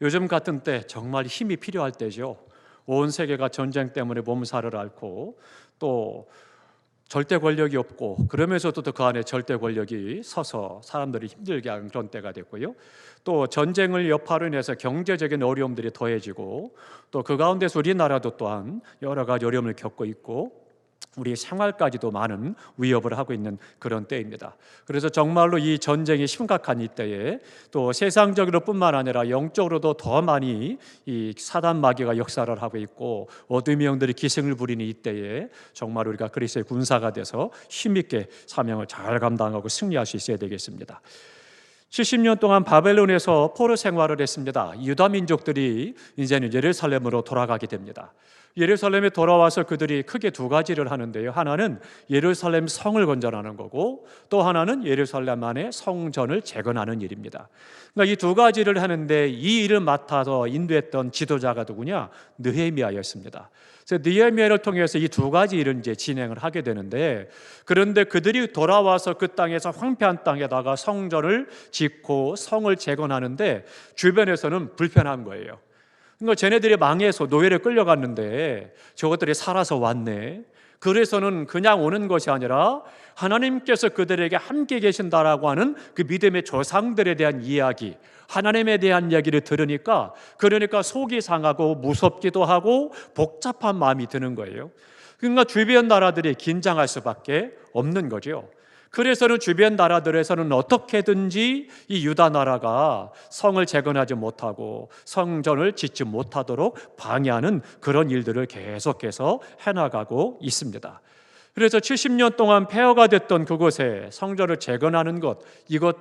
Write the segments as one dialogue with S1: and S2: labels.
S1: 요즘 같은 때 정말 힘이 필요할 때죠. 온 세계가 전쟁 때문에 몸살을 앓고 또 절대 권력이 없고 그러면서도 또 그 안에 절대 권력이 서서 사람들이 힘들게 하는 그런 때가 됐고요. 또 전쟁을 여파로 인해서 경제적인 어려움들이 더해지고 또 그 가운데서 우리나라도 또한 여러 가지 어려움을 겪고 있고 우리 생활까지도 많은 위협을 하고 있는 그런 때입니다. 그래서 정말로 이 전쟁이 심각한 이때에 또 세상적으로 뿐만 아니라 영적으로도 더 많이 이 사단 마귀가 역사를 하고 있고 어둠의 영들이 기승을 부리는 이때에 정말 우리가 그리스도의 군사가 돼서 힘있게 사명을 잘 감당하고 승리할 수 있어야 되겠습니다. 70년 동안 바벨론에서 포로 생활을 했습니다. 유다 민족들이 이제는 예루살렘으로 돌아가게 됩니다. 예루살렘에 돌아와서 그들이 크게 두 가지를 하는데요. 하나는 예루살렘 성을 건전하는 거고 또 하나는 예루살렘 안에 성전을 재건하는 일입니다. 그러니까 이 두 가지를 하는데 이 일을 맡아서 인도했던 지도자가 누구냐? 느헤미야였습니다. 그래서 느헤미야를 통해서 이 두 가지 일을 이제 진행을 하게 되는데 그런데 그들이 돌아와서 그 땅에서 황폐한 땅에다가 성전을 짓고 성을 재건하는데 주변에서는 불편한 거예요. 그러니까 쟤네들이 망해서 노예를 끌려갔는데 저것들이 살아서 왔네. 그래서는 그냥 오는 것이 아니라 하나님께서 그들에게 함께 계신다라고 하는 그 믿음의 조상들에 대한 이야기, 하나님에 대한 이야기를 들으니까 그러니까 속이 상하고 무섭기도 하고 복잡한 마음이 드는 거예요. 그러니까 주변 나라들이 긴장할 수밖에 없는 거죠. 그래서는 주변 나라들에서는 어떻게든지 이 유다 나라가 성을 재건하지 못하고 성전을 짓지 못하도록 방해하는 그런 일들을 계속해서 해나가고 있습니다. 그래서 70년 동안 폐허가 됐던 그곳에 성전을 재건하는 것, 이것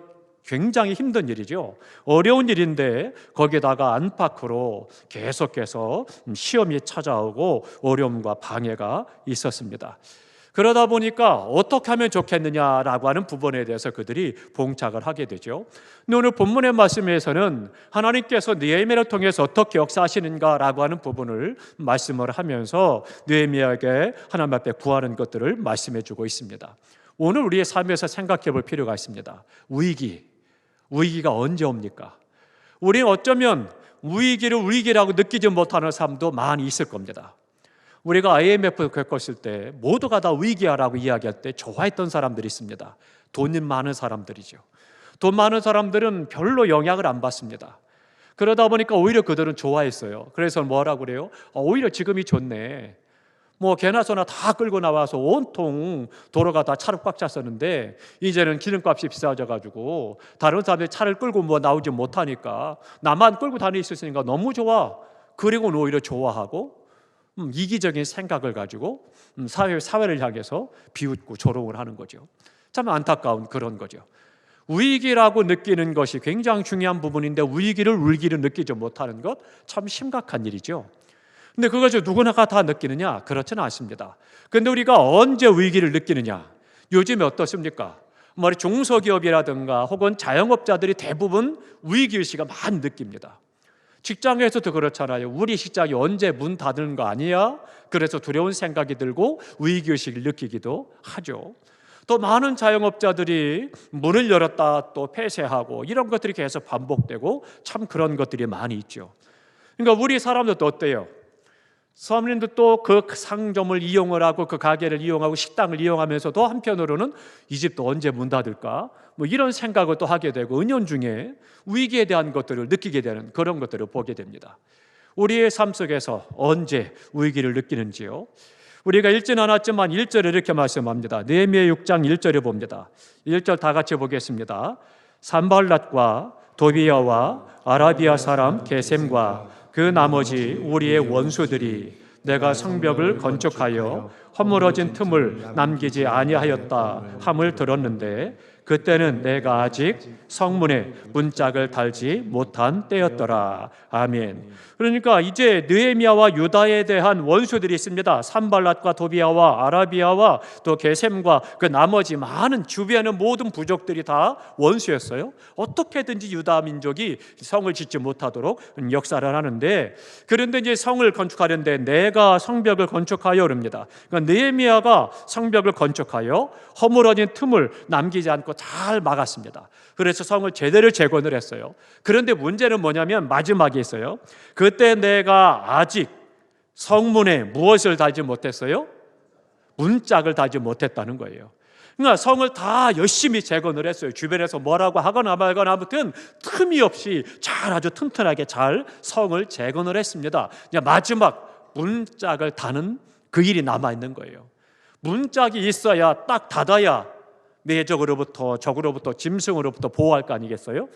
S1: 굉장히 힘든 일이죠. 어려운 일인데 거기다가 안팎으로 계속해서 시험이 찾아오고 어려움과 방해가 있었습니다. 그러다 보니까 어떻게 하면 좋겠느냐라고 하는 부분에 대해서 그들이 봉착을 하게 되죠. 근데 오늘 본문의 말씀에서는 하나님께서 느헤미야를 통해서 어떻게 역사하시는가라고 하는 부분을 말씀을 하면서 느헤미야에게 하나님 앞에 구하는 것들을 말씀해 주고 있습니다. 오늘 우리의 삶에서 생각해 볼 필요가 있습니다. 위기가 언제 옵니까? 우리는 어쩌면 위기를 위기라고 느끼지 못하는 사람도 많이 있을 겁니다. 우리가 IMF 겪었을 때 모두가 다 위기야라고 이야기할 때 좋아했던 사람들이 있습니다. 돈이 많은 사람들이죠. 돈 많은 사람들은 별로 영향을 안 받습니다. 그러다 보니까 오히려 그들은 좋아했어요. 그래서 뭐라고 그래요? 오히려 지금이 좋네. 뭐 개나 소나 다 끌고 나와서 온통 도로가 다 차로 꽉 찼었는데 이제는 기름값이 비싸져가지고 다른 사람들이 차를 끌고 뭐 나오지 못하니까 나만 끌고 다닐 수 있으니까 너무 좋아. 그리고는 오히려 좋아하고 이기적인 생각을 가지고 사회를 향해서 비웃고 조롱을 하는 거죠. 참 안타까운 그런 거죠. 위기라고 느끼는 것이 굉장히 중요한 부분인데 위기를 느끼지 못하는 것 참 심각한 일이죠. 근데 그것을 누구나가 다 느끼느냐? 그렇지는 않습니다. 근데 우리가 언제 위기를 느끼느냐? 요즘에 어떻습니까? 중소기업이라든가 혹은 자영업자들이 대부분 위기의식을 많이 느낍니다. 직장에서도 그렇잖아요. 우리 직장이 언제 문 닫는 거 아니야? 그래서 두려운 생각이 들고 위기의식을 느끼기도 하죠. 또 많은 자영업자들이 문을 열었다 또 폐쇄하고 이런 것들이 계속 반복되고 참 그런 것들이 많이 있죠. 그러니까 우리 사람들도 어때요? 사람들도 또 그 상점을 이용을 하고 그 가게를 이용하고 식당을 이용하면서도 한편으로는 이 집도 언제 문 닫을까? 이런 생각을 또 하게 되고 은연중에 위기에 대한 것들을 느끼게 되는 그런 것들을 보게 됩니다. 우리의 삶 속에서 언제 위기를 느끼는지요? 우리가 읽진 않았지만 1절에 이렇게 말씀합니다. 느헤미야 6장 1절에 봅니다. 1절 다 같이 보겠습니다. 산발랏과 도비야와 아라비아 사람 게셈과 그 나머지 우리의 원수들이 내가 성벽을 건축하여 허물어진 틈을 남기지 아니하였다 함을 들었는데 그때는 내가 아직 성문에 문짝을 달지 못한 때였더라. 아멘. 그러니까 이제 느헤미야와 유다에 대한 원수들이 있습니다. 산발랏과 도비야와 아라비아와 또 게셈과 그 나머지 많은 주변의 모든 부족들이 다 원수였어요. 어떻게든지 유다 민족이 성을 짓지 못하도록 역사를 하는데 그런데 이제 성을 건축하려는데 내가 성벽을 건축하여 그럽니다. 그러니까 느헤미야가 성벽을 건축하여 허물어진 틈을 남기지 않고 않고 잘 막았습니다. 그래서 성을 제대로 재건을 했어요. 그런데 문제는 뭐냐면 마지막에 있어요. 그때 내가 아직 성문에 무엇을 달지 못했어요? 문짝을 달지 못했다는 거예요. 그러니까 성을 다 열심히 재건을 했어요. 주변에서 뭐라고 하거나 말거나 아무튼 틈이 없이 잘 아주 튼튼하게 잘 성을 재건을 했습니다. 이제 마지막 문짝을 다는 그 일이 남아있는 거예요. 문짝이 있어야 딱 닫아야 매적으로부터 적으로부터 짐승으로부터 보호할 거 아니겠어요?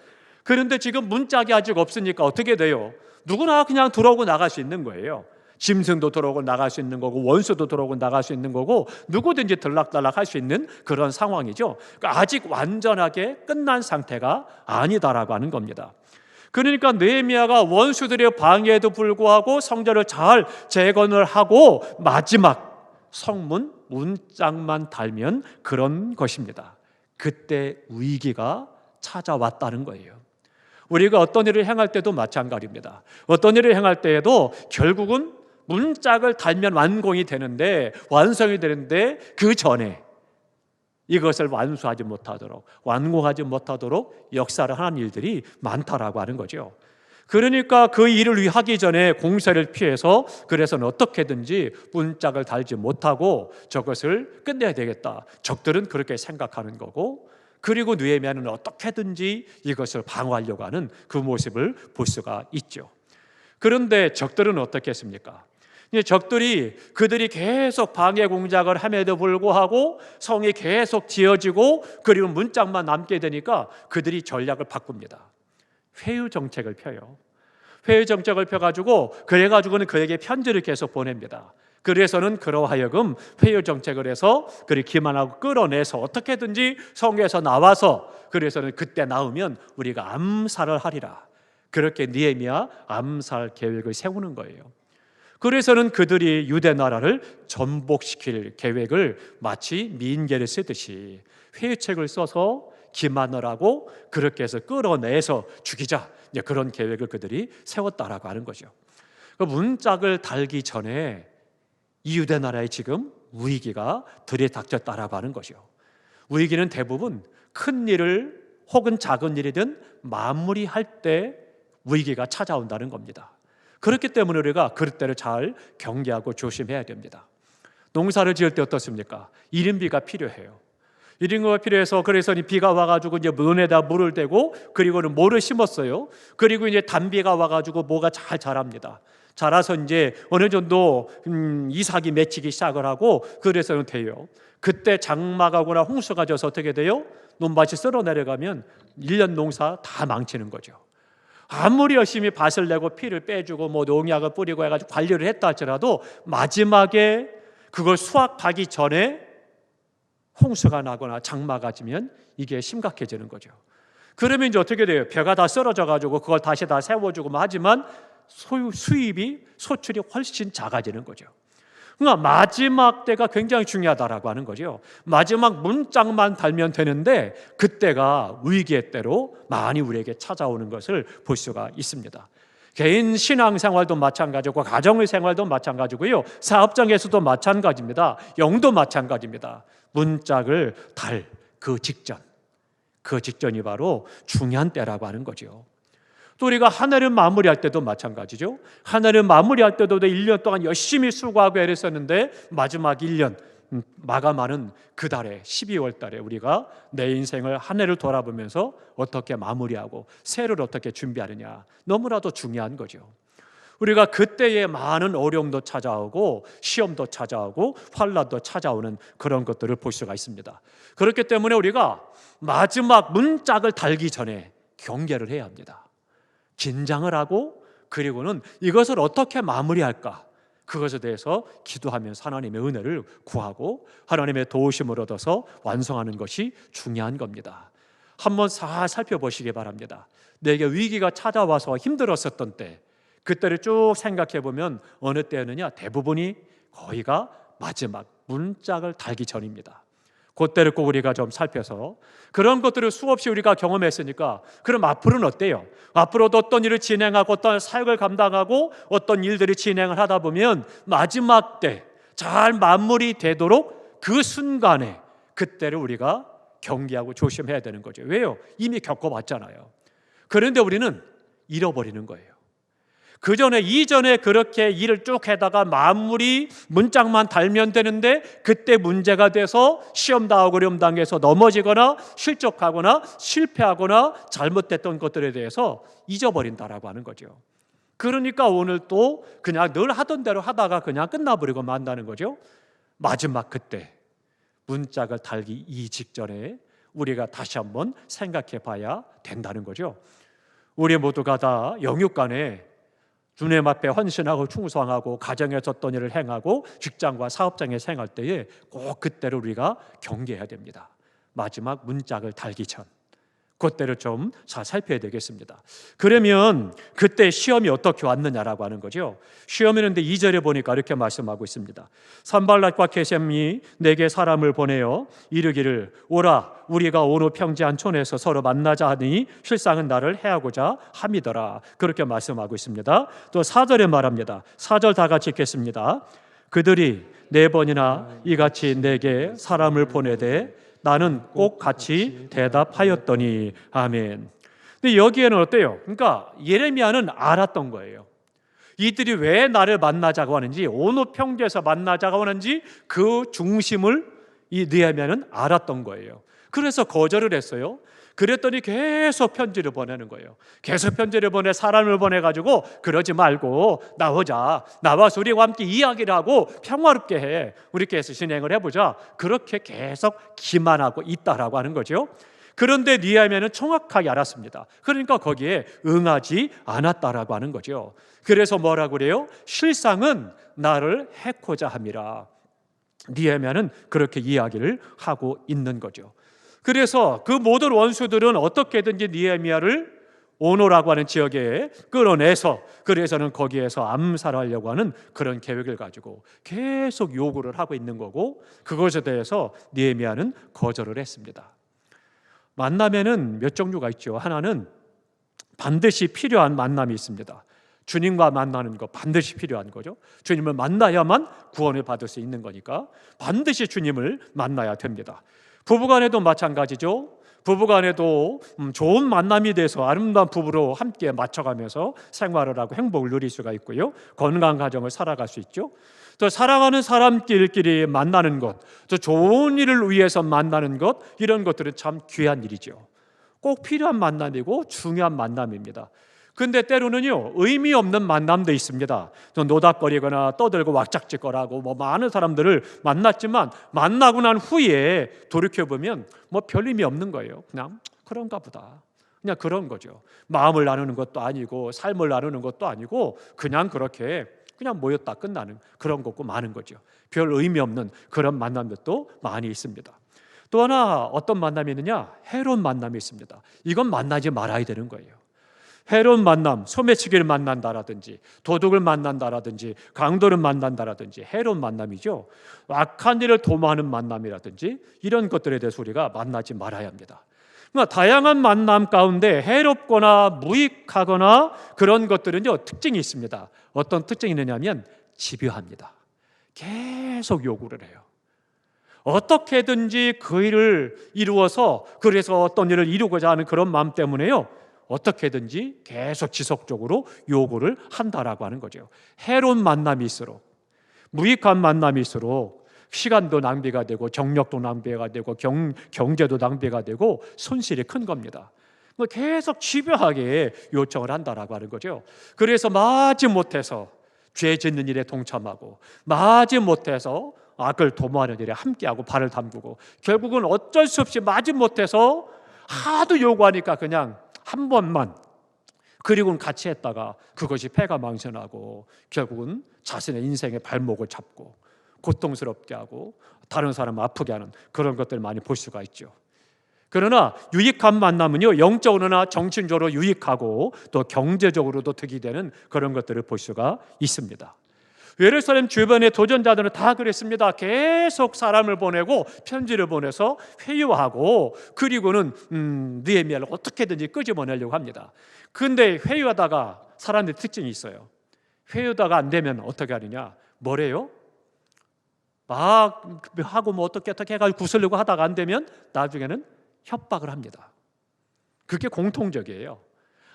S1: 그런데 지금 문짝이 아직 없으니까 어떻게 돼요? 누구나 그냥 들어오고 나갈 수 있는 거예요. 짐승도 들어오고 나갈 수 있는 거고 원수도 들어오고 나갈 수 있는 거고 누구든지 들락달락 할 수 있는 그런 상황이죠. 그러니까 아직 완전하게 끝난 상태가 아니다라고 하는 겁니다. 그러니까 느헤미야가 원수들의 방해에도 불구하고 성전을 잘 재건을 하고 마지막 성문 문짝만 달면 그런 것입니다. 그때 위기가 찾아왔다는 거예요. 우리가 어떤 일을 행할 때도 마찬가지입니다. 어떤 일을 행할 때에도 결국은 문짝을 달면 완공이 되는데 완성이 되는데 그 전에 이것을 완수하지 못하도록 완공하지 못하도록 역사를 하는 일들이 많다라고 하는 거죠. 그러니까 그 일을 하기 전에 공세를 피해서 그래서는 어떻게든지 문짝을 달지 못하고 저것을 끝내야 되겠다. 적들은 그렇게 생각하는 거고 그리고 느헤미야는 어떻게든지 이것을 방어하려고 하는 그 모습을 볼 수가 있죠. 그런데 적들은 어떻게 했습니까? 적들이 그들이 계속 방해 공작을 함에도 불구하고 성이 계속 지어지고 그리고 문짝만 남게 되니까 그들이 전략을 바꿉니다. 회유 정책을 펴요. 회유 정책을 펴가지고 그래가지고는 그에게 편지를 계속 보냅니다. 그래서는 그러하여금 회유 정책을 해서 그를 기만하고 끌어내서 어떻게든지 성에서 나와서 그래서는 그때 나오면 우리가 암살을 하리라. 그렇게 느헤미야 암살 계획을 세우는 거예요. 그래서는 그들이 유대 나라를 전복시킬 계획을 마치 민계를 쓰듯이 회유책을 써서 기만을 하고 그렇게 해서 끌어내서 죽이자 그런 계획을 그들이 세웠다라고 하는 거죠. 그 문짝을 달기 전에 이 유대 나라에 지금 위기가 들이닥쳤다라고 하는 거죠. 위기는 대부분 큰 일을 혹은 작은 일이든 마무리할 때 위기가 찾아온다는 겁니다. 그렇기 때문에 우리가 그럴 때를 잘 경계하고 조심해야 됩니다. 농사를 지을 때 어떻습니까? 이른비가 필요해요. 이른비가 필요해서 그래서 비가 와가지고 이제 문에다 물을 대고 그리고는 모를 심었어요. 그리고 이제 단비가 와가지고 뭐가 잘 자랍니다. 자라서 이제 어느 정도 이삭이 맺히기 시작을 하고 그래서는 돼요. 그때 장마가 오거나 홍수가 져서 어떻게 돼요? 논밭이 쓸어 내려가면 1년 농사 다 망치는 거죠. 아무리 열심히 밭을 내고 피를 빼주고 뭐 농약을 뿌리고 해가지고 관리를 했다 할지라도 마지막에 그걸 수확하기 전에 홍수가 나거나 장마가 지면 이게 심각해지는 거죠. 그러면 이제 어떻게 돼요? 벼가 다 썰어져 가지고 그걸 다시 다 세워주고 하지만 수입이 소출이 훨씬 작아지는 거죠. 그러니까 마지막 때가 굉장히 중요하다라고 하는 거죠. 마지막 문짝만 달면 되는데 그때가 위기의 때로 많이 우리에게 찾아오는 것을 볼 수가 있습니다. 개인 신앙생활도 마찬가지고 가정의 생활도 마찬가지고요. 사업장에서도 마찬가지입니다. 영도 마찬가지입니다. 문짝을 달 그 직전이 바로 중요한 때라고 하는 거죠. 또 우리가 한 해를 마무리할 때도 마찬가지죠. 한 해를 마무리할 때도 1년 동안 열심히 수고하고 애를 썼는데 마지막 1년 마감하는 그 달에 12월 달에 우리가 내 인생을 한 해를 돌아보면서 어떻게 마무리하고 새해를 어떻게 준비하느냐 너무나도 중요한 거죠. 우리가 그때에 많은 어려움도 찾아오고 시험도 찾아오고 환난도 찾아오는 그런 것들을 볼 수가 있습니다. 그렇기 때문에 우리가 마지막 문짝을 달기 전에 경계를 해야 합니다. 긴장을 하고 그리고는 이것을 어떻게 마무리할까 그것에 대해서 기도하면서 하나님의 은혜를 구하고 하나님의 도우심을 얻어서 완성하는 것이 중요한 겁니다. 한번 살펴보시기 바랍니다. 내게 위기가 찾아와서 힘들었었던 때 그때를 쭉 생각해 보면 어느 때였느냐 대부분이 거의가 마지막 문짝을 달기 전입니다. 그때를 꼭 우리가 좀 살펴서 그런 것들을 수없이 우리가 경험했으니까 그럼 앞으로는 어때요? 앞으로도 어떤 일을 진행하고 어떤 사역을 감당하고 어떤 일들을 진행을 하다 보면 마지막 때 잘 마무리되도록 그 순간에 그때를 우리가 경계하고 조심해야 되는 거죠. 왜요? 이미 겪어봤잖아요. 그런데 우리는 잃어버리는 거예요. 이전에 그렇게 일을 쭉 하다가 마무리 문짝만 달면 되는데 그때 문제가 돼서 시험 당하고 어려움 당해서 넘어지거나 실족하거나 실패하거나 잘못됐던 것들에 대해서 잊어버린다라고 하는 거죠. 그러니까 오늘 또 그냥 늘 하던 대로 하다가 그냥 끝나버리고 만다는 거죠. 마지막 그때 문짝을 달기 이 직전에 우리가 다시 한번 생각해 봐야 된다는 거죠. 우리 모두가 다 영육간에 주님 앞에 헌신하고 충성하고 가정에서 어떤 일을 행하고 직장과 사업장에 행할 때에 꼭 그때를 우리가 경계해야 됩니다. 마지막 문짝을 달기 전 그때를 좀 잘 살펴야 되겠습니다. 그러면 그때 시험이 어떻게 왔느냐라고 하는 거죠. 시험이는데 2절에 보니까 이렇게 말씀하고 있습니다. 산발락과 게셈이 내게 사람을 보내어 이르기를 오라 우리가 오노 평지한 촌에서 서로 만나자 하니 실상은 나를 해하고자 함이더라. 그렇게 말씀하고 있습니다. 또 4절에 말합니다. 4절 다 같이 읽겠습니다. 그들이 4번이나 이같이 내게 사람을 보내되 나는 꼭 같이 대답하였더니 아멘. 근데 여기에는 어때요? 그러니까 예레미야는 알았던 거예요. 이들이 왜 나를 만나자고 하는지, 오노 평지에서 만나자고 하는지 그 중심을 이 느헤미야는 알았던 거예요. 그래서 거절을 했어요. 그랬더니 계속 편지를 보내는 거예요. 계속 편지를 보내 사람을 보내가지고 그러지 말고 나와서 우리와 함께 이야기를 하고 평화롭게 해. 우리께서 진행을 해보자. 그렇게 계속 기만하고 있다라고 하는 거죠. 그런데 느헤미야는 정확하게 알았습니다. 그러니까 거기에 응하지 않았다라고 하는 거죠. 그래서 뭐라고 그래요? 실상은 나를 해코자 함이라. 느헤미야는 그렇게 이야기를 하고 있는 거죠. 그래서 그 모든 원수들은 어떻게든지 느헤미야를 오노라고 하는 지역에 끌어내서 그래서는 거기에서 암살하려고 하는 그런 계획을 가지고 계속 요구를 하고 있는 거고 그것에 대해서 느헤미야는 거절을 했습니다. 만남에는 몇 종류가 있죠. 하나는 반드시 필요한 만남이 있습니다. 주님과 만나는 거 반드시 필요한 거죠. 주님을 만나야만 구원을 받을 수 있는 거니까 반드시 주님을 만나야 됩니다. 부부간에도 마찬가지죠. 부부간에도 좋은 만남이 돼서 아름다운 부부로 함께 맞춰가면서 생활을 하고 행복을 누릴 수가 있고요. 건강한 가정을 살아갈 수 있죠. 또 사랑하는 사람끼리 만나는 것, 또 좋은 일을 위해서 만나는 것, 이런 것들은 참 귀한 일이죠. 꼭 필요한 만남이고 중요한 만남입니다. 근데 때로는요 의미 없는 만남도 있습니다. 또 노닥거리거나 떠들고 왁작지껄하고 많은 사람들을 만났지만 만나고 난 후에 돌이켜보면 별 의미 없는 거예요. 그냥 그런가 보다. 그냥 그런 거죠. 마음을 나누는 것도 아니고 삶을 나누는 것도 아니고 그냥 그렇게 그냥 모였다 끝나는 그런 것고 많은 거죠. 별 의미 없는 그런 만남들도 많이 있습니다. 또 하나 어떤 만남이 있느냐? 해로운 만남이 있습니다. 이건 만나지 말아야 되는 거예요. 해로운 만남, 소매치기를 만난다라든지 도둑을 만난다라든지 강도를 만난다라든지 해로운 만남이죠. 악한 일을 도모하는 만남이라든지 이런 것들에 대해서 우리가 만나지 말아야 합니다. 그러니까 다양한 만남 가운데 해롭거나 무익하거나 그런 것들은요 특징이 있습니다. 어떤 특징이 있느냐면 집요합니다. 계속 요구를 해요. 어떻게든지 그 일을 이루어서 그래서 어떤 일을 이루고자 하는 그런 마음 때문에요 어떻게든지 계속 지속적으로 요구를 한다라고 하는 거죠. 해로운 만남일수록 무익한 만남일수록 시간도 낭비가 되고 정력도 낭비가 되고 경제도 낭비가 되고 손실이 큰 겁니다. 계속 집요하게 요청을 한다라고 하는 거죠. 그래서 마지못해서 죄 짓는 일에 동참하고 마지못해서 악을 도모하는 일에 함께하고 발을 담그고 결국은 어쩔 수 없이 마지못해서 하도 요구하니까 그냥 한 번만 그리고는 같이 했다가 그것이 패가망신하고 결국은 자신의 인생의 발목을 잡고 고통스럽게 하고 다른 사람 아프게 하는 그런 것들을 많이 볼 수가 있죠. 그러나 유익한 만남은요 영적으로나 정신적으로 유익하고 또 경제적으로도 득이 되는 그런 것들을 볼 수가 있습니다. 예루살렘 주변의 도전자들은 다 그랬습니다. 계속 사람을 보내고 편지를 보내서 회유하고 그리고는 느헤미야를 어떻게든지 끄집어내려고 합니다. 그런데 회유하다가 사람들의 특징이 있어요. 회유하다가 안 되면 어떻게 하느냐? 뭐래요? 막 하고 뭐 어떻게 해가지고 구슬려고 하다가 안 되면 나중에는 협박을 합니다. 그게 공통적이에요.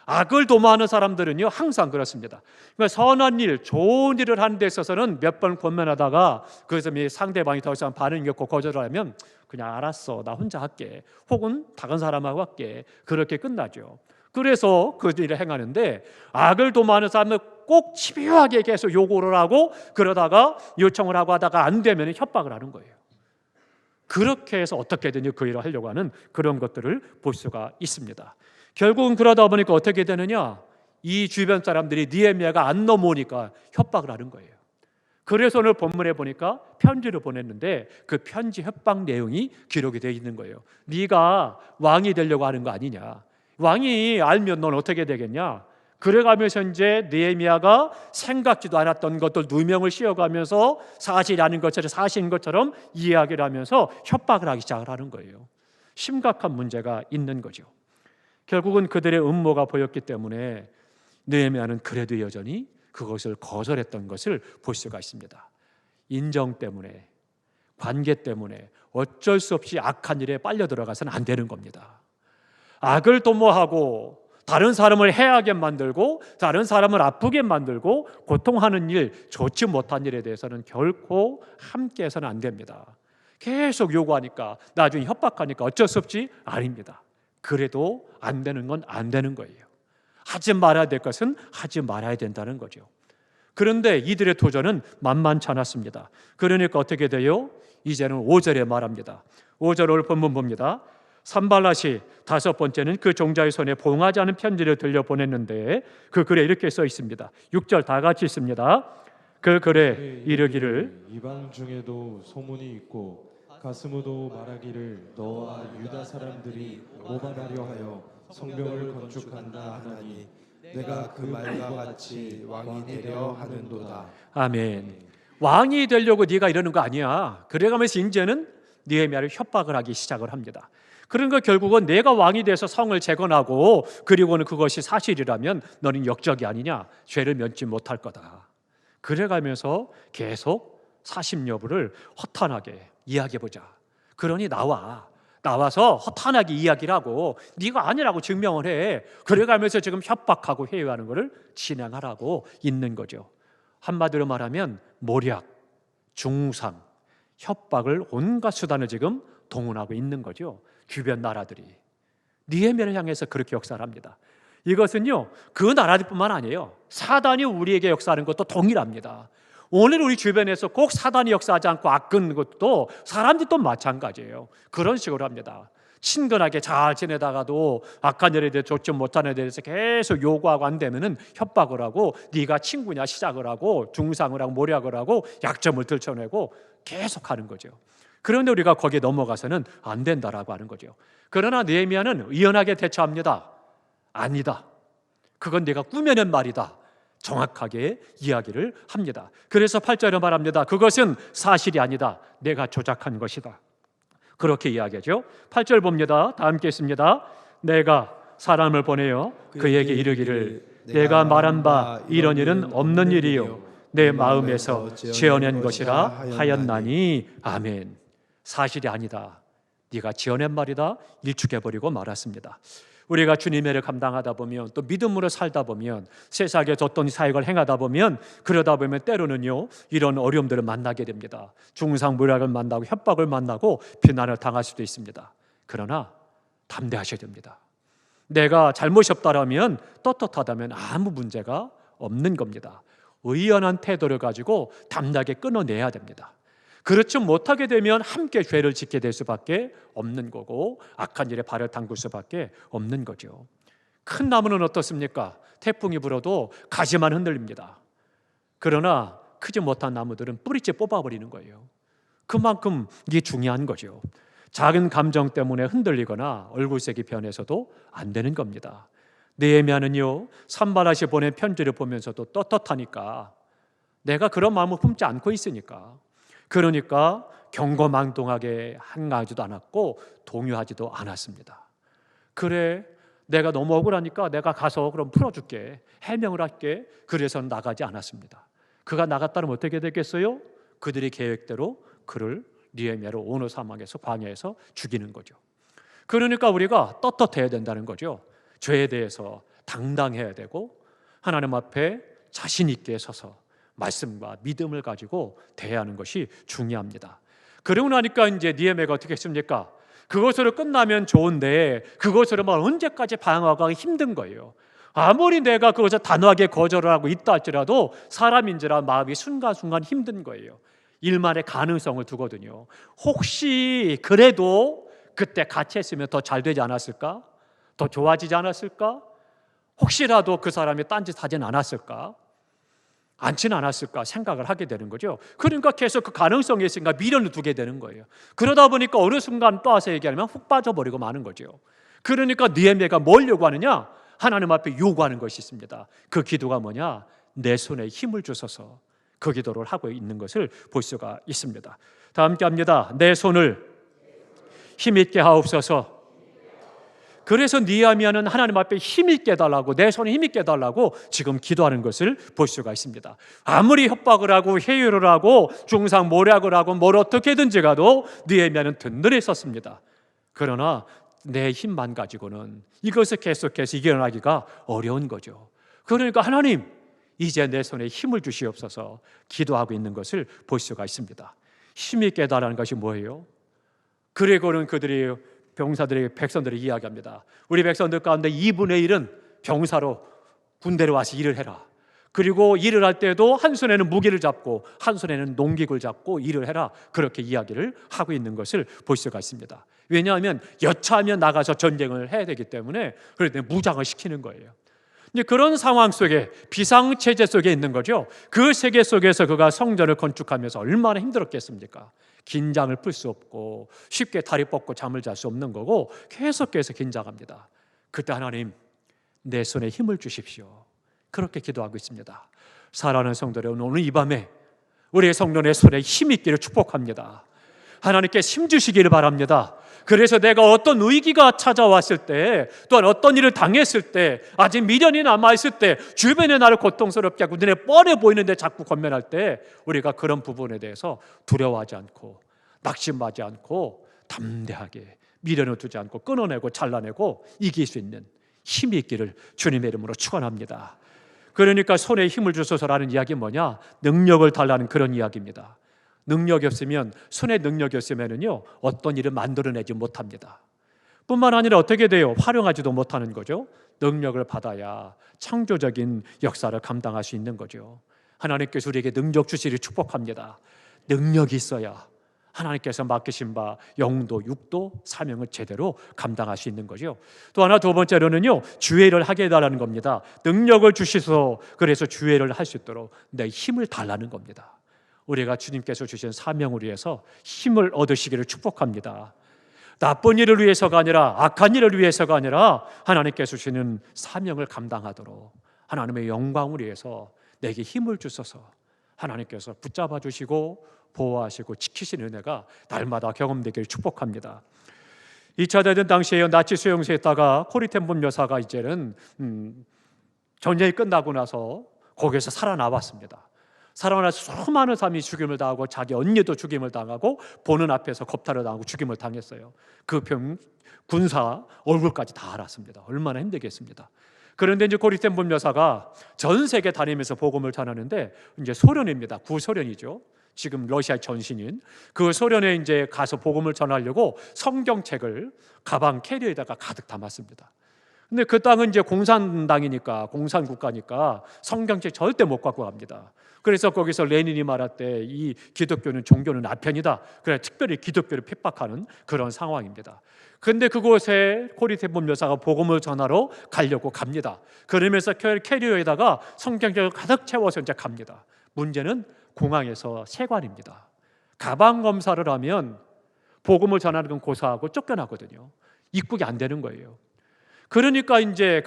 S1: 악을 도모하는 사람들은요 항상 그렇습니다. 그러니까 선한 일, 좋은 일을 하는 데 있어서는 몇 번 권면하다가 그래서 상대방이 더 이상 반응이 없고 거절을 하면 그냥 알았어, 나 혼자 할게, 혹은 다른 사람하고 할게, 그렇게 끝나죠. 그래서 그 일을 행하는데, 악을 도모하는 사람은 꼭 집요하게 계속 요구를 하고 그러다가 요청을 하고 하다가 안 되면 협박을 하는 거예요. 그렇게 해서 어떻게든 그 일을 하려고 하는 그런 것들을 볼 수가 있습니다. 결국은 그러다 보니까 어떻게 되느냐, 이 주변 사람들이 느헤미야가 안 넘어오니까 협박을 하는 거예요. 그래서 오늘 본문에 보니까 편지를 보냈는데 그 편지 협박 내용이 기록이 되어 있는 거예요. 네가 왕이 되려고 하는 거 아니냐, 왕이 알면 넌 어떻게 되겠냐. 그래가면서 이제 느헤미야가 생각지도 않았던 것들 누명을 씌워가면서 사실이 아닌 것처럼 사실인 것처럼 이야기를 하면서 협박을 하기 시작을 하는 거예요. 심각한 문제가 있는 거죠. 결국은 그들의 음모가 보였기 때문에 느헤미야는 그래도 여전히 그것을 거절했던 것을 볼 수가 있습니다. 인정 때문에, 관계 때문에 어쩔 수 없이 악한 일에 빨려 들어가서는 안 되는 겁니다. 악을 도모하고 다른 사람을 해하게 만들고 다른 사람을 아프게 만들고 고통하는 일, 좋지 못한 일에 대해서는 결코 함께해서는 안 됩니다. 계속 요구하니까, 나중에 협박하니까 어쩔 수 없지? 아닙니다. 그래도 안 되는 건 안 되는 거예요. 하지 말아야 될 것은 하지 말아야 된다는 거죠. 그런데 이들의 도전은 만만치 않았습니다. 그러니까 어떻게 돼요? 이제는 5절에 말합니다. 5절 오늘 본문 봅니다. 산발랏이 다섯 번째는 그 종자의 손에 봉하지 않은 편지를 들려보냈는데 그 글에 이렇게 써 있습니다. 6절 다 같이 있습니다. 그 글에 이르기를
S2: 이방 중에도 소문이 있고 가스무도 말하기를 너와 유다 사람들이 모반하려 하여 성벽을 건축한다 하나니 내가 그 말과 같이 왕이 되려 하는도다.
S1: 아멘. 왕이 되려고 네가 이러는 거 아니야. 그래가면서 이제는 느헤미야를 협박을 하기 시작을 합니다. 그러니까 결국은 내가 왕이 돼서 성을 재건하고 그리고는 그것이 사실이라면 너는 역적이 아니냐, 죄를 면치 못할 거다. 그래가면서 계속 사심 여부를 허탄하게 이야기해보자. 그러니 나와서 허탄하게 이야기를 하고 네가 아니라고 증명을 해. 그래가면서 지금 협박하고 회유하는 것을 진행하라고 있는 거죠. 한마디로 말하면 모략, 중상, 협박을 온갖 수단을 지금 동원하고 있는 거죠. 주변 나라들이 느헤미야를 향해서 그렇게 역사를 합니다. 이것은요 그 나라들뿐만 아니에요. 사단이 우리에게 역사하는 것도 동일합니다. 오늘 우리 주변에서 꼭 사단이 역사하지 않고 악한 것도 사람들이 또 마찬가지예요. 그런 식으로 합니다. 친근하게 잘 지내다가도 악한 일에 대해 좋지 못한 일에 대해서 계속 요구하고 안 되면은 협박을 하고 네가 친구냐 시작을 하고 중상을 하고 모략을 하고 약점을 들춰내고 계속 하는 거죠. 그런데 우리가 거기에 넘어가서는 안 된다라고 하는 거죠. 그러나 느헤미야는 의연하게 대처합니다. 아니다, 그건 내가 꾸며낸 말이다. 정확하게 이야기를 합니다. 그래서 8절에 말합니다. 그것은 사실이 아니다, 내가 조작한 것이다. 그렇게 이야기하죠. 8절 봅니다. 다 함께 있습니다. 내가 사람을 보내어 그에게 이르기를 내가 말한 바 이런 일은 없는 일이요 내 마음에서 지어낸 것이라 하였나니. 아멘. 사실이 아니다, 네가 지어낸 말이다, 일축해버리고 말았습니다. 우리가 주님의 일을 감당하다 보면 또 믿음으로 살다 보면 세상에 어떤 사역을 행하다 보면 그러다 보면 때로는요 이런 어려움들을 만나게 됩니다. 중상모략을 만나고 협박을 만나고 비난을 당할 수도 있습니다. 그러나 담대하셔야 됩니다. 내가 잘못이 없다라면 떳떳하다면 아무 문제가 없는 겁니다. 의연한 태도를 가지고 담대하게 끊어내야 됩니다. 그렇지 못하게 되면 함께 죄를 짓게 될 수밖에 없는 거고 악한 일에 발을 담글 수밖에 없는 거죠. 큰 나무는 어떻습니까? 태풍이 불어도 가지만 흔들립니다. 그러나 크지 못한 나무들은 뿌리째 뽑아버리는 거예요. 그만큼 이게 중요한 거죠. 작은 감정 때문에 흔들리거나 얼굴색이 변해서도 안 되는 겁니다. 느헤미야는요 산발랏이 보낸 편지를 보면서도 떳떳하니까, 내가 그런 마음을 품지 않고 있으니까, 그러니까 경거망동하게 행하지도 않았고 동요하지도 않았습니다. 그래, 내가 너무 억울하니까 내가 가서 그럼 풀어줄게, 해명을 할게. 그래서 나가지 않았습니다. 그가 나갔다면 어떻게 됐겠어요? 그들의 계획대로 그를 느헤미야를 온후 사막에서 광야에서 죽이는 거죠. 그러니까 우리가 떳떳해야 된다는 거죠. 죄에 대해서 당당해야 되고 하나님 앞에 자신 있게 서서 말씀과 믿음을 가지고 대하는 것이 중요합니다. 그러고 나니까 이제 느헤미야가 어떻게 했습니까? 그것으로 끝나면 좋은데 그것으로만 언제까지 방어하기가 힘든 거예요. 아무리 내가 그것을 단호하게 거절을 하고 있다 할지라도 사람인지라 마음이 순간순간 힘든 거예요. 일만의 가능성을 두거든요. 혹시 그래도 그때 같이 했으면 더 잘 되지 않았을까? 더 좋아지지 않았을까? 혹시라도 그 사람이 딴짓하진 않았을까? 않지는 않았을까 생각을 하게 되는 거죠. 그러니까 계속 그 가능성이 있으니까 미련을 두게 되는 거예요. 그러다 보니까 어느 순간 또 와서 얘기하면 훅 빠져버리고 마는 거죠. 그러니까 느헤미야가 뭘 요구하느냐? 하나님 앞에 요구하는 것이 있습니다. 그 기도가 뭐냐? 내 손에 힘을 주소서. 그 기도를 하고 있는 것을 볼 수가 있습니다. 다 함께 합니다. 내 손을 힘있게 하옵소서. 그래서 느헤미야는 하나님 앞에 힘있게 해달라고, 내 손에 힘있게 해달라고 지금 기도하는 것을 볼 수가 있습니다. 아무리 협박을 하고 회유를 하고 중상 모략을 하고 뭘 어떻게든지 가도 느헤미야는 든든했었습니다. 그러나 내 힘만 가지고는 이것을 계속해서 이겨나가기가 어려운 거죠. 그러니까 하나님, 이제 내 손에 힘을 주시옵소서 기도하고 있는 것을 볼 수가 있습니다. 힘있게 해달라는 것이 뭐예요? 그리고는 그들이 병사들에게 백성들이 이야기합니다. 우리 백성들 가운데 2분의 1은 병사로 군대로 와서 일을 해라. 그리고 일을 할 때도 한 손에는 무기를 잡고 한 손에는 농기구를 잡고 일을 해라. 그렇게 이야기를 하고 있는 것을 볼 수가 있습니다. 왜냐하면 여차하면 나가서 전쟁을 해야 되기 때문에 그런데 무장을 시키는 거예요. 이제 그런 상황 속에 비상체제 속에 있는 거죠. 그 세계 속에서 그가 성전을 건축하면서 얼마나 힘들었겠습니까? 긴장을 풀 수 없고 쉽게 다리 뻗고 잠을 잘 수 없는 거고 계속해서 긴장합니다. 그때 하나님, 내 손에 힘을 주십시오. 그렇게 기도하고 있습니다. 사랑하는 성도 여러분, 오늘 이 밤에 우리의 성도의 손에 힘 있기를 축복합니다. 하나님께 힘 주시기를 바랍니다. 그래서 내가 어떤 위기가 찾아왔을 때, 또한 어떤 일을 당했을 때, 아직 미련이 남아있을 때, 주변에 나를 고통스럽게 하고 눈에 뻔해 보이는데 자꾸 권면할 때 우리가 그런 부분에 대해서 두려워하지 않고 낙심하지 않고 담대하게 미련을 두지 않고 끊어내고 잘라내고 이길 수 있는 힘이 있기를 주님의 이름으로 축원합니다. 그러니까 손에 힘을 주소서라는 이야기는 뭐냐? 능력을 달라는 그런 이야기입니다. 능력이 없으면, 손에 능력이 없으면은요 어떤 일을 만들어내지 못합니다. 뿐만 아니라 어떻게 돼요? 활용하지도 못하는 거죠. 능력을 받아야 창조적인 역사를 감당할 수 있는 거죠. 하나님께서 우리에게 능력 주시기를 축복합니다. 능력이 있어야 하나님께서 맡기신 바 영도, 육도, 사명을 제대로 감당할 수 있는 거죠. 또 하나, 두 번째로는요 주의를 하게 해달라는 겁니다. 능력을 주시소. 그래서 주의를 할 수 있도록 내 힘을 달라는 겁니다. 우리가 주님께서 주신 사명을 위해서 힘을 얻으시기를 축복합니다. 나쁜 일을 위해서가 아니라, 악한 일을 위해서가 아니라 하나님께서 주시는 사명을 감당하도록 하나님의 영광을 위해서 내게 힘을 주셔서 하나님께서 붙잡아 주시고 보호하시고 지키시는 은혜가 날마다 경험되기를 축복합니다. 2차 대전 당시에 나치 수용소에 있다가 코리텐본 여사가 이제는 전쟁이 끝나고 나서 거기에서 살아나왔습니다. 살아나서 수많은 사람이 죽임을 당하고 자기 언니도 죽임을 당하고 보는 앞에서 겁탈을 당하고 죽임을 당했어요. 그 군사 얼굴까지 다 알았습니다. 얼마나 힘들겠습니다. 그런데 이제 코리텐본 여사가 전 세계 다니면서 복음을 전하는데 이제 소련입니다. 구소련이죠. 지금 러시아의 전신인 그 소련에 이제 가서 복음을 전하려고 성경책을 가방 캐리어에다가 가득 담았습니다. 근데 그 땅은 이제 공산당이니까, 공산국가니까 성경책 절대 못 갖고 갑니다. 그래서 거기서 레닌이 말할 때 이 기독교는 종교는 아편이다. 그래 특별히 기독교를 핍박하는 그런 상황입니다. 근데 그곳에 코리텐본 여사가 복음을 전하러 가려고 갑니다. 그러면서 캐리어에다가 성경책을 가득 채워서 이제 갑니다. 문제는 공항에서 세관입니다. 가방 검사를 하면 복음을 전하는 건 고사하고 쫓겨나거든요. 입국이 안 되는 거예요. 그러니까 이제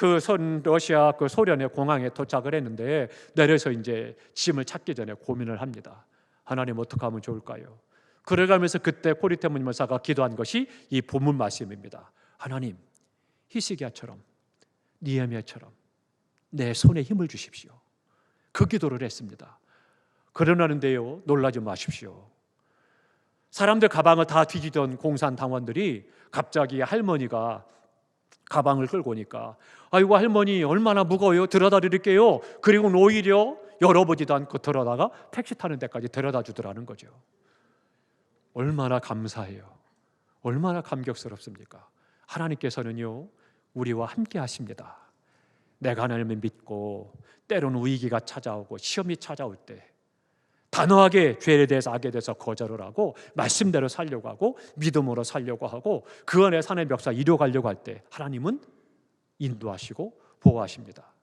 S1: 러시아 그 소련의 공항에 도착을 했는데 내려서 이제 짐을 찾기 전에 고민을 합니다. 하나님 어떻게 하면 좋을까요? 그래가면서 그때 코리텐본 여사가 기도한 것이 이 본문 말씀입니다. 하나님, 히스기야처럼 느헤미야처럼 내 손에 힘을 주십시오. 그 기도를 했습니다. 그러나는데요, 놀라지 마십시오. 사람들 가방을 다 뒤지던 공산당원들이 갑자기 할머니가 가방을 끌고 오니까 아이고 할머니 얼마나 무거워요, 들어다 드릴게요. 그리고 오히려 열어보지도 않고 들어다가 택시 타는 데까지 데려다 주더라는 거죠. 얼마나 감사해요. 얼마나 감격스럽습니까? 하나님께서는요 우리와 함께 하십니다. 내가 하나님을 믿고 때로는 위기가 찾아오고 시험이 찾아올 때 단호하게 죄에 대해서 악에 대해서 거절을 하고 말씀대로 살려고 하고 믿음으로 살려고 하고 그 안에 하나님의 역사 이뤄가려고 할 때 하나님은 인도하시고 보호하십니다.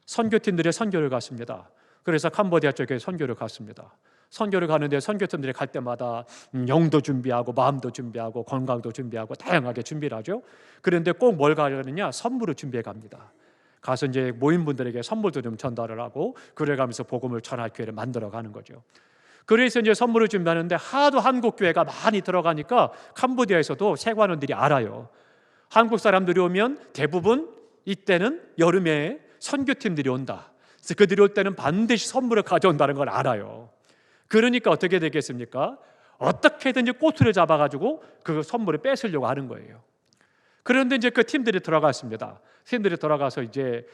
S1: 선교팀들이 선교를 갔습니다. 그래서 캄보디아 쪽에 선교를 갔습니다. 선교를 가는데 선교팀들이 갈 때마다 영도 준비하고 마음도 준비하고 건강도 준비하고 다양하게 준비를 하죠. 그런데 꼭 뭘 가려느냐? 선물을 준비해 갑니다. 가서 이제 모임분들에게 선물도 좀 전달을 하고 그래가면서 복음을 전할 기회를 만들어 가는 거죠. 그래서 이제 선물을 준비하는데 하도 한국 교회가 많이 들어가니까 캄보디아에서도 세관원들이 알아요. 한국 사람들이 오면 대부분 이때는 여름에 선교팀들이 온다. 그래서 그들이 올 때는 반드시 선물을 가져온다는 걸 알아요. 그러니까 어떻게 되겠습니까? 어떻게든지 꼬투리를 잡아가지고 그 선물을 뺏으려고 하는 거예요. 그런데 이제 그 팀들이 들어갔습니다. 팀들이 들어가서 이제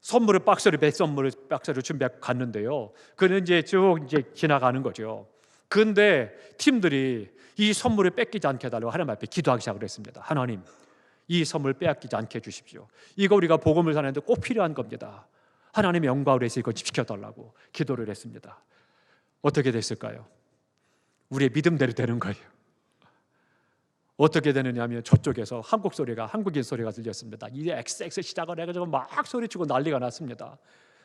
S1: 선물을 박스를 준비하고 갔는데요. 그는 이제 쭉 이제 지나가는 거죠. 그런데 팀들이 이 선물을 뺏기지 않게 해달라고 하나님 앞에 기도하기 시작을 했습니다. 하나님, 이 선물 빼앗기지 않게 해주십시오. 이거 우리가 복음을 전하는데 꼭 필요한 겁니다. 하나님의 영광을 위해서 이거 지켜달라고 기도를 했습니다. 어떻게 됐을까요? 우리의 믿음대로 되는 거예요. 어떻게 되느냐면 저쪽에서 한국인 소리가 들렸습니다. 이 XX 시작을 해가지고 막 소리치고 난리가 났습니다.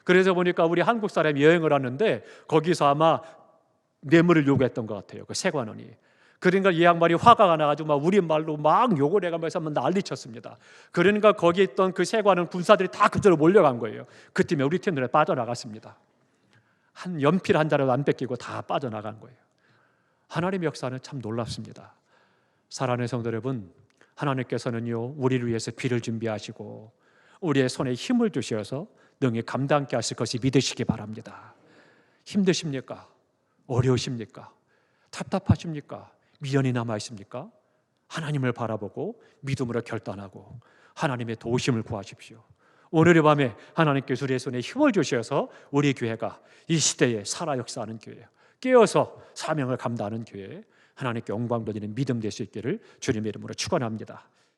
S1: 그래서 보니까 우리 한국 사람이 여행을 하는데 거기서 아마 뇌물을 요구했던 것 같아요. 그 세관원이. 그러니까 이 양반이 화가 나가지고 막 우리말로 막 욕을 해가면서 난리쳤습니다. 그러니까 거기 있던 그 세관원 군사들이 다 그쪽으로 몰려간 거예요. 그 팀에 우리 팀들이 빠져나갔습니다. 한 연필 한 자루도 안 뺏기고 다 빠져나간 거예요. 하나님의 역사는 참 놀랍습니다. 사랑하는 성도 여러분, 하나님께서는요 우리를 위해서 비를 준비하시고 우리의 손에 힘을 주셔서 능히 감당케 하실 것이 믿으시기 바랍니다. 힘드십니까? 어려우십니까? 답답하십니까? 미련이 남아 있습니까? 하나님을 바라보고 믿음으로 결단하고 하나님의 도우심을 구하십시오. 오늘의 밤에 하나님께서 우리의 손에 힘을 주셔서 우리 교회가 이 시대에 살아 역사하는 교회, 깨어서 사명을 감당하는 교회, 하나님께 영광 돌리는 믿음 될 수 있기를 주님의 이름으로 축원합니다.